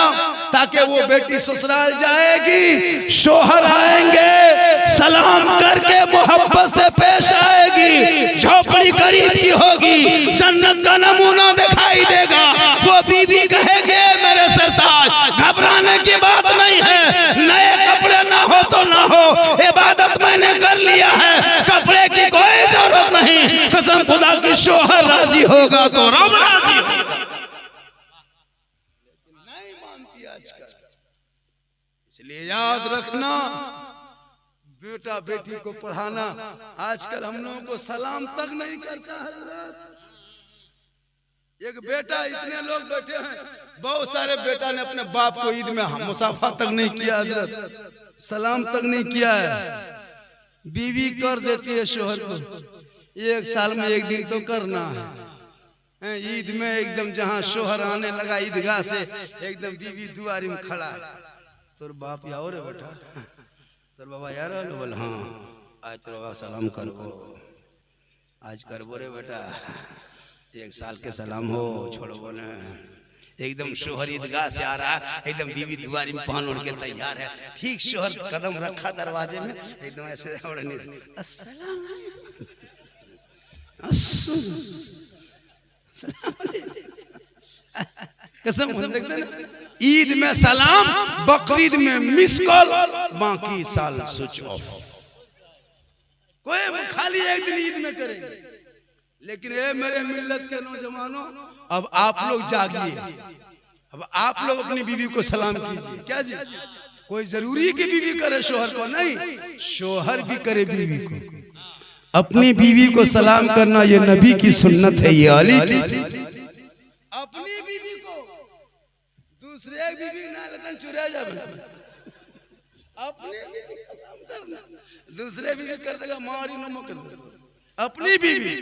ताकि वो बेटी ससुराल जाएगी, शोहर आएंगे, सलाम करके मोहब्बत से पेश आएगी, झोपड़ी गरीब की होगी, जन्नत का नमूना दिखाई देगा। वो बीबी कहेगी मेरे सरताज, घबराने की बात नहीं है, नए कपड़े ना हो तो ना हो, इबादत मैंने कर लिया है, कपड़े की कोई जरूरत नहीं। कसम खुदा की, शोहर राजी होगा तो रब राजी होगा। नहीं मानती आजकल। इसलिए याद रखना, बेटा बेटी को पढ़ाना। आजकल हम लोगों को सलाम तक नहीं करता हजरत। एक बेटा, इतने लोग बैठे हैं, बहुत सारे बेटा ने अपने बाप को ईद में मुसाफा तक नहीं किया हजरत, सलाम तक नहीं किया है। बीवी कर देती है शोहर को, एक साल में एक दिन तो करना है। ईद में एकदम जहां शोहर आने लगा ईदगाह से, एकदम बीवी दुआरी में खड़ा है, तोर बाप या और बेटा, तोर बाबा यार, बोल हाँ आज तोर बाबा सलाम कर को, आज कर बोरे बेटा, एक साल के सलाम हो, छोड़ो बोले। एकदम शोहर ईदगाह से आ रहा, एकदम बीवी दुआरी में पहन ओढ़ के तैयार है, ठीक शोहर कदम रखा दरवाजे में, एकदम ऐसे ओढ़ने से कसम देखते ना, ईद में सलाम, बकरीद में मिस कॉल, बाकी साल स्विच ऑफ। कोई खाली एक दिन ईद में करेंगे। लेकिन ये मेरे मिल्लत के नौजवानों, अब आप लोग जागिए, अब आप लोग अपनी बीवी को सलाम कीजिए। क्या जी, कोई जरूरी की बीवी करे शोहर को? नहीं, शोहर भी करे बीवी को। अपनी बीवी को सलाम करना ये नबी की सुन्नत है, ये अली की। अपनी बीवी को दूसरे बीवी ना लगन चुरा जावे, अपनी बीवी को सलाम करना, दूसरे बीवी कर देगा मारी नमो कर देगा। अपनी बीवी,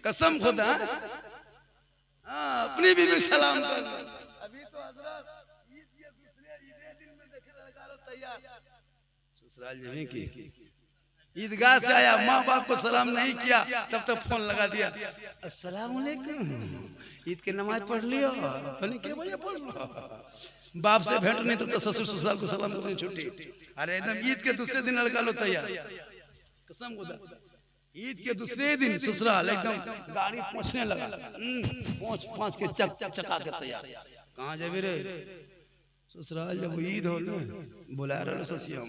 कसम खुदा, अपनी बीवी सलाम करना। अभी तो हजरत ईद के दूसरे दिन में देखे लगा तैयार, ससुराल जमी की ईदगाह से आया, माँ बाप को सलाम नहीं किया, तब तक फोन लगा दिया, अस्सलाम वालेकुम, ईद की नमाज पढ़ लियो? तो नहीं क्या भैया पढ़ लो। बाप से भेंट नहीं तो ससुर ससुराल को सलाम करने छुट्टी। अरे एकदम ईद के दूसरे दिन लड़का लो तैयार, कसम खुदा, ईद के दूसरे दिन ससुराल एकदम गाड़ी पहुंचने लगा, पहुंच के चका के तैयार। कहाँ जाबे रे? ससुराल जब ईद हो बुला रहे ससिया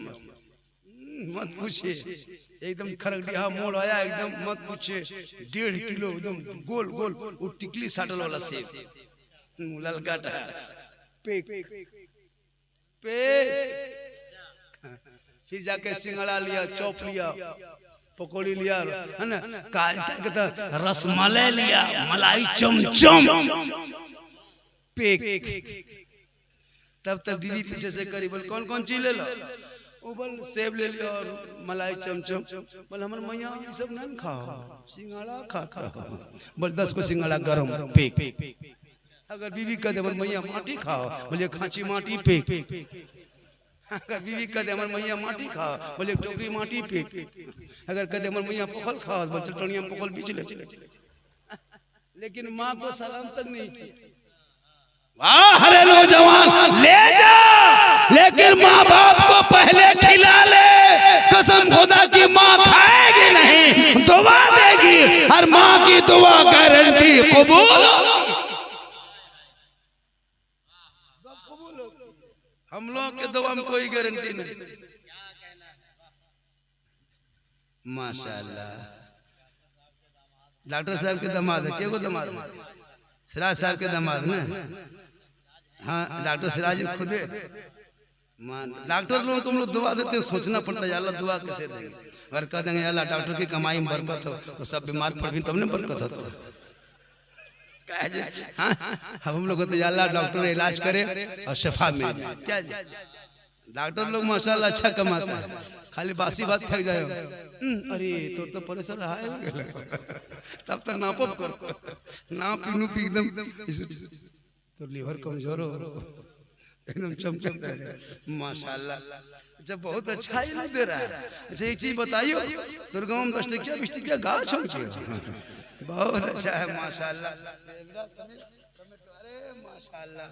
मत पूछे, एकदम खरगडिया मोड़ आया, एकदम मत पूछे, 1.5 किलो एकदम गोल गोल वो टिकली साटल वाला सेब, ललका पे फिर जाके सिंगड़ा लिया, चौप लिया, पकौड़ी लिया, है ना, रसमलाई लिया, मलाई चमचम, तब तक बीवी पीछे से करी, बोल कौन कौन चीज ले लो? बोल सेब ले लिया और मलाई चमचम। बोल हमारे मैया ये सब नहीं खाओ, सिंगाड़ा खा। बोल 10 को सिंगाड़ा गरम पेक। अगर बीवी कह दे मैया माटी खाओ, बोले खांची माटी पे। अगर बीवी कह दे मैया माटी खाओ, बोले टोकरी माटी पे। अगर कह दे मैया पोखल खाओ, बोले चटनिया पोखल बीच ले। लेकिन माँ को सलाम तक नहीं किया। वाह अरे नौजवान ले जा, लेकिन माँ बाप को पहले खिला ले। कसम खुदा की माँ खाएगी नहीं, दुआ देगी, और माँ की दुआ गारंटी कबूल होगी। हम लोग के दुआ में कोई गारंटी नहीं। माशाल्लाह डॉक्टर साहब के दामाद है, क्या दामाद है? सिराज साहब के दामाद ना। हाँ डॉक्टर सिराज खुद डॉक्टर लोगों को हम लोग दुआ देते हैं, सोचना पड़ता है अल्लाह दुआ कैसे देंगे। अगर कह देंगे अल्लाह डॉक्टर की कमाई में बरकत हो, तो सब बीमार पड़ भी तब ने बरकत हो। तो हाँ हम लोग होते अल्लाह डॉक्टर इलाज करे और शफा मिल जाए। क्या डॉक्टर लोग माशाल्लाह अच्छा कमाते हैं, खाली बासी बात थक जाए। अरे तो परेशान रहा है तब तक नापो कर ना पीनू पी एकदम तो लीवर कमजोर हो एकदम चमचम माशाल्लाह। जब बहुत अच्छा ही दे रहा है। अच्छा एक चीज बताइयो, दुर्गा में 10 टकिया 20 टकिया गाछ हो बहुत अच्छा है माशाल्लाह। माशाल्लाह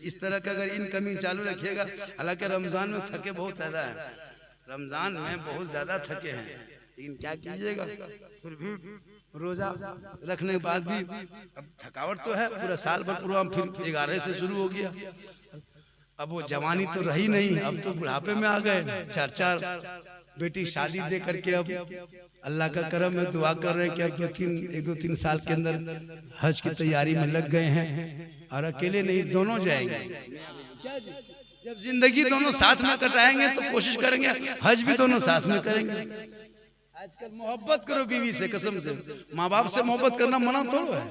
इस तरह का अगर इनकमिंग चालू रखिएगा। हालांकि रमजान में थके बहुत ज्यादा है, रमजान में बहुत ज्यादा थके हैं, लेकिन क्या कीजिएगा फिर भी रोजा रखने के बाद भी अब थकावट तो है। पूरा साल भर प्रोग्राम फिर 11 से शुरू हो गया। अब वो जवानी तो रही नहीं, अब तो बुढ़ापे में आ गए। 4 बेटी शादी दे करके अब अल्लाह का करम है, दुआ कर रहे हैं कि अब 1-2-3 साल के अंदर हज की तैयारी में लग गए हैं। और अकेले नहीं, दोनों जाएंगे। जब जिंदगी दोनों साथ में कटाएंगे तो कोशिश करेंगे हज भी दोनों साथ में करेंगे। आजकल मोहब्बत करो बीवी से, कसम से। माँ बाप से मोहब्बत करना मना थोड़ा है,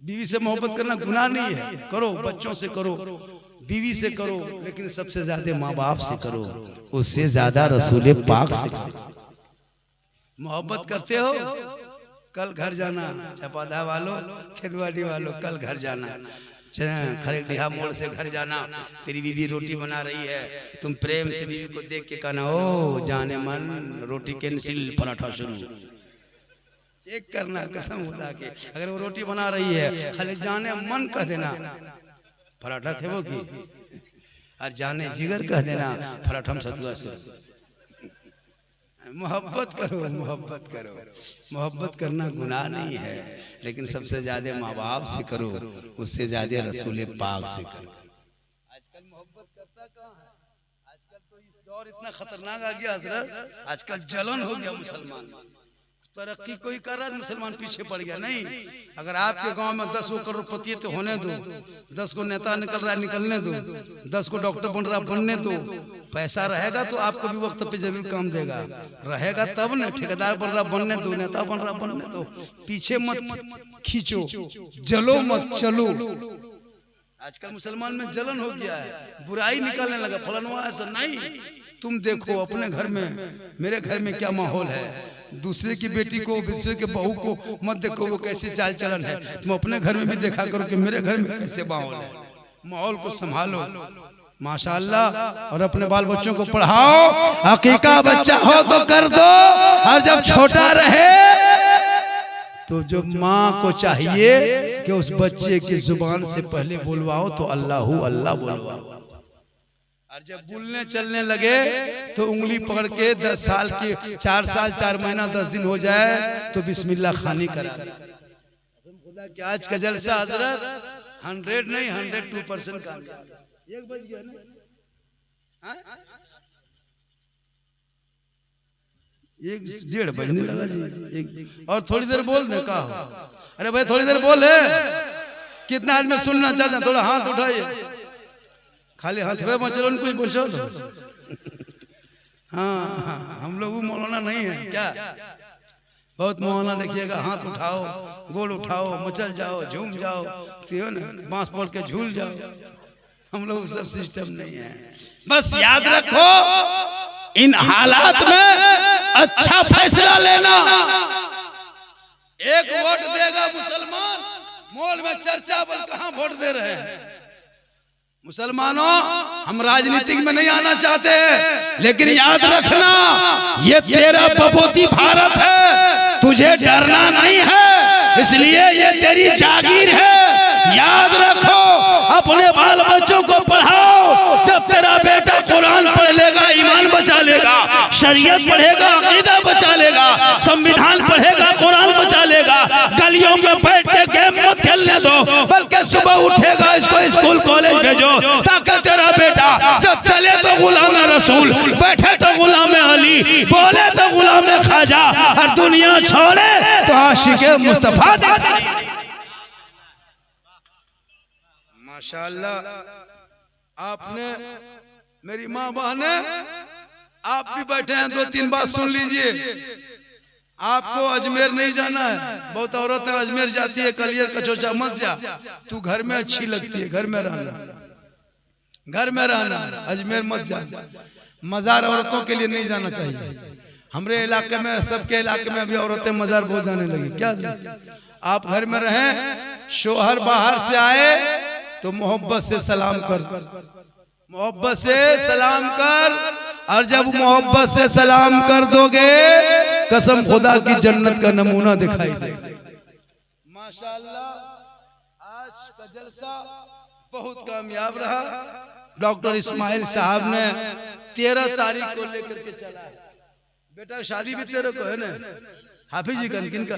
बीवी से मोहब्बत करना गुनाह नहीं है। करो, बच्चों से करो, बीवी से करो, लेकिन सबसे ज्यादा माँ बाप से करो, उससे ज्यादा रसूल पाक से मोहब्बत करते हो। कल घर जाना, चपादा वालों, खेतवाड़ी वालों, कल घर जाना, खरेडिया मोड़ से घर जाना। तेरी बीवी रोटी बना रही है, तुम प्रेम से बीवी को देख के कहना, ओ जाने मन रोटी कैंसिल, पराठा शुरू। चेक करना कसम खुदा के, अगर वो रोटी बना रही है खाली जाने मन कह देना पराठा खेबो की, और जाने जिगर कह देना पराठा में सतुआ से। मोहब्बत करो, मोहब्बत करो। मोहब्बत करना गुनाह नहीं है, लेकिन सबसे ज्यादा माँ बाप से करो, उससे ज्यादा रसूल पाक से करो। आजकल मोहब्बत करता कहाँ है? आजकल तो इस दौर इतना खतरनाक आ गया हजरत, आजकल जलन हो गया मुसलमान। तरक्की कोई कर रहा है, मुसलमान पीछे पड़ गया। नहीं, अगर आपके गांव में 10 करोड़पति तो होने दो, 10 को नेता निकल रहा है निकलने दो, 10 को डॉक्टर बन रहा बनने दो। पैसा रहेगा तो आपको भी वक्त पे जरूर काम देगा, रहेगा तब न। ठेकेदार बन रहा बनने दो, नेता बन रहा बनने दो। पीछे मत खींचो, जलो मत चलो। आजकल मुसलमान में जलन हो गया है, बुराई निकलने लगा। फलनवा ऐसा नहीं, तुम देखो अपने घर में, मेरे घर में क्या माहौल है। दूसरे की बेटी को, दूसरे के बहू को मत देखो वो कैसे चाल चलन है, तुम अपने घर में भी देखा करो कि मेरे घर में कैसे माहौल है। माहौल को संभालो माशाअल्लाह, और अपने बाल बच्चों को पढ़ाओ। हकीका बच्चा हो तो कर दो, और जब छोटा रहे तो जो माँ को चाहिए कि उस बच्चे की जुबान से पहले बोलवाओ तो अल्लाह अल्लाह बोलवाओ। और जब बोलने चलने लगे तो उंगली पकड़ के 10 साल की, 4 साल 4 महीना 10 दिन हो जाए तो बिस्मिल्लाह खानी करा। खुदा के आज का जलसा हजरत 100 नहीं 102% का। 1 बज गया ना, 1:30 बजने लगा जी। और थोड़ी देर बोल दे का। अरे भाई थोड़ी देर बोले, कितना आदमी सुनना चाहते हैं? थोड़ा हाथ उठाइए, खाली हाथ में मचलो कुछ पूछो। हाँ हम लोग मौलाना नहीं है क्या? बहुत मौलाना देखिएगा, हाथ उठाओ, गोल उठाओ, मचल जाओ, झूम जाओ, बांस पड़ के झूल जाओ। हम लोग सब सिस्टम नहीं है। बस याद रखो, इन हालात में अच्छा फैसला लेना। एक वोट देगा मुसलमान, मॉल में चर्चा बल कहां वोट दे रहे हैं। मुसलमानों, हम राजनीतिक में नहीं आना चाहते, लेकिन याद रखना ये तेरा बपोती भारत है, तुझे डरना नहीं है, इसलिए ये तेरी जागीर है। याद रखो, अपने बाल बच्चों को पढ़ाओ। जब तेरा बेटा कुरान पढ़ लेगा, ईमान बचा लेगा, शरीयत पढ़ेगा, अकीदा बचा लेगा, संविधान पढ़ेगा, कुरान बचा लेगा। गलियों में बैठ के गेम मत खेलने दो, बल्कि सुबह उठेगा इसको स्कूल कॉलेज भेजो, ताकि तेरा बेटा जब चले तो गुलाम रसूल, बैठे तो गुलाम अली, बोले तो गुलाम ख्वाजा, और दुनिया छोड़े तो आशिक़े मुस्तफा दिखाई। माशाअल्लाह, आपने मेरी माँ बहने, आप भी बैठे हैं, 2-3 बात सुन लीजिए। आपको अजमेर नहीं जाना है, बहुत औरतें अजमेर जाती है, कलियर कचौचा मत जा, तू घर में अच्छी लगती है, घर में रहना, घर में रहना, अजमेर मत जा। मजार औरतों के लिए नहीं जाना चाहिए। हमारे इलाके में, सबके इलाके में अभी औरतें मजार बहुत जाने लगी। क्या आप घर में रहें, शोहर बाहर से आए तो मोहब्बत से सलाम कर, मोहब्बत से सलाम कर, और जब मोहब्बत से सलाम कर दोगे, कसम खुदा की जन्नत का नमूना दिखाई देगा। माशाअल्लाह, आज का जलसा बहुत कामयाब रहा। डॉक्टर इस्माइल साहब ने 13 तारीख को लेकर के चला है। बेटा शादी भी 13 को है ना, हाफिज जी का, किनका?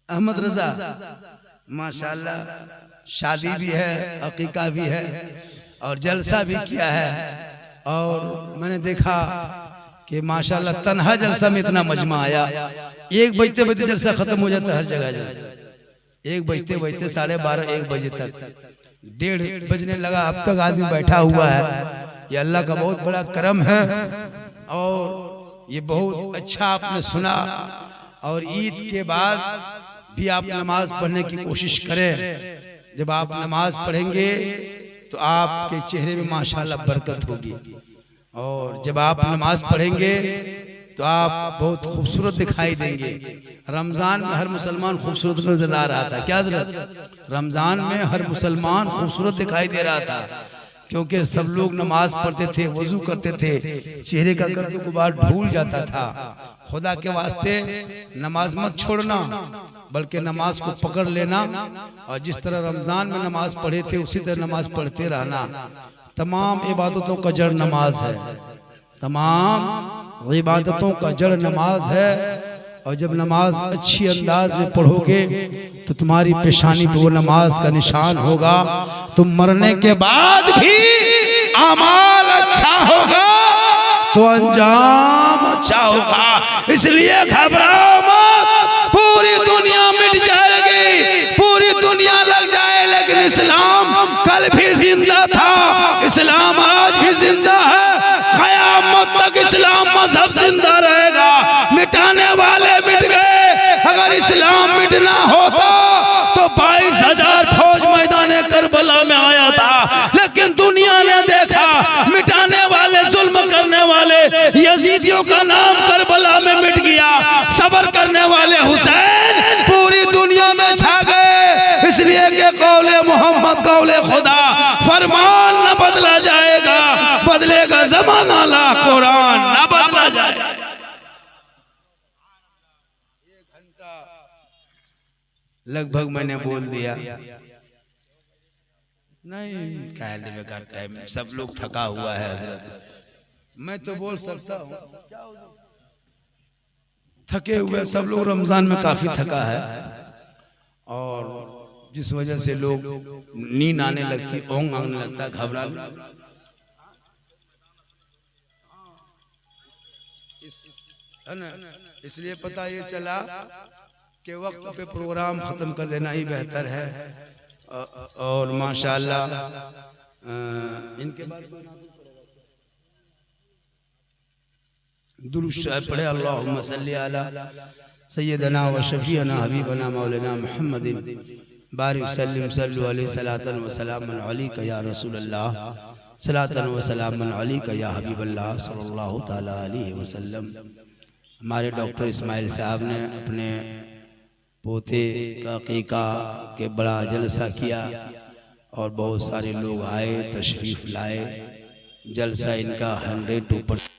अहमद रजा। माशाअल्लाह, शादी भी है, अकीका भी है, और जलसा भी किया है। और मैंने देखा कि माशाअल्लाह तन्हा जलसा में इतना मजमा आया। 1 बजते बजते जलसा खत्म हो जाता है हर जगह। 1 बजते बजते 12:30 1 बजे तक, 1:30 बजने लगा, अब तक आदमी बैठा हुआ है। ये अल्लाह का बहुत बड़ा करम है, और ये बहुत अच्छा आपने सुना। और ईद के बाद भी आप नमाज पढ़ने की कोशिश करें। जब आप नमाज पढ़ेंगे तो आपके चेहरे में माशाअल्लाह बरकत होगी, और जब आप नमाज पढ़ेंगे तो आप बहुत खूबसूरत दिखाई देंगे। रमजान में हर मुसलमान खूबसूरत नजर आ रहा था। क्या जरूरत, रमजान में हर मुसलमान खूबसूरत दिखाई दे रहा था, क्योंकि सब लोग नमाज पढ़ते थे, वजू करते थे, चेहरे का गर्द गुबार धूल जाता था। खुदा के वास्ते नमाज मत छोड़ना, बल्कि नमाज को पकड़ लेना, और जिस तरह रमजान में नमाज पढ़े थे उसी तरह नमाज पढ़ते रहना। तमाम इबादतों का जड़ नमाज है, तमाम इबादतों का जड़ नमाज है। और जब नमाज अच्छी अंदाज में पढ़ोगे तो तुम्हारी पेशानी पे वो नमाज का निशान होगा। तुम मरने के बाद भी अमाल अच्छा होगा तो अंजाम अच्छा होगा। इसलिए घबराओ मत, पूरी दुनिया मिट जाएगी, पूरी दुनिया लग जाए, लेकिन इस्लाम कल भी जिंदा था, इस्लाम आज भी जिंदा है, क़यामत तक इस्लाम मजहब जिंदा रहेगा। मिटाने वाले मिट गए, अगर इस्लाम मिटना होता तो 22,000 फौज मैदान करबला में आया था, लेकिन दुनिया ने देखा मिटाने वाले, जुल्म करने वाले यजीदियों का नाम करबला में मिट गया। सब्र करने वाले हुसैन पूरी दुनिया में छा गए। इसलिए कि कौले मोहम्मद कौले खुदा, फरमान न बदला जाएगा, बदलेगा जमाना ला कुरान न बदला जाएगा। 1 घंटा लगभग मैंने बोल दिया, नहीं कहने का टाइम, सब लोग थका हुआ है हजरत, मैं तो बोल सकता हूँ। थके हुए सब लोग, रमजान में काफी थका है, और जिस वजह से लोग नींद आने लगती, ओंग आने लगता, घबराने, है ना। इसलिए पता ये चला कि वक्त पे प्रोग्राम खत्म कर देना ही बेहतर है। और माशाअल्लाह इनके बाद दुरूद शरीफ पढ़े, अल्लाहुम्मा सल्ली अला सय्यदना व शफीअना हबीबना मौलाना मुहम्मदिन बारिक सल्लिम सल्लु अलैहि सलातन व सलामन अलैका या रसूलल्लाह, सलातन व सलामन अलैका या हबीबल्लाह सल्लल्लाहु तआला अलैहि वसल्लम। हमारे डॉक्टर इस्माइल साहब ने अपने पोते का अकीका के बड़ा जलसा किया और बहुत सारे लोग आए, तशरीफ लाए। जलसा इनका 100%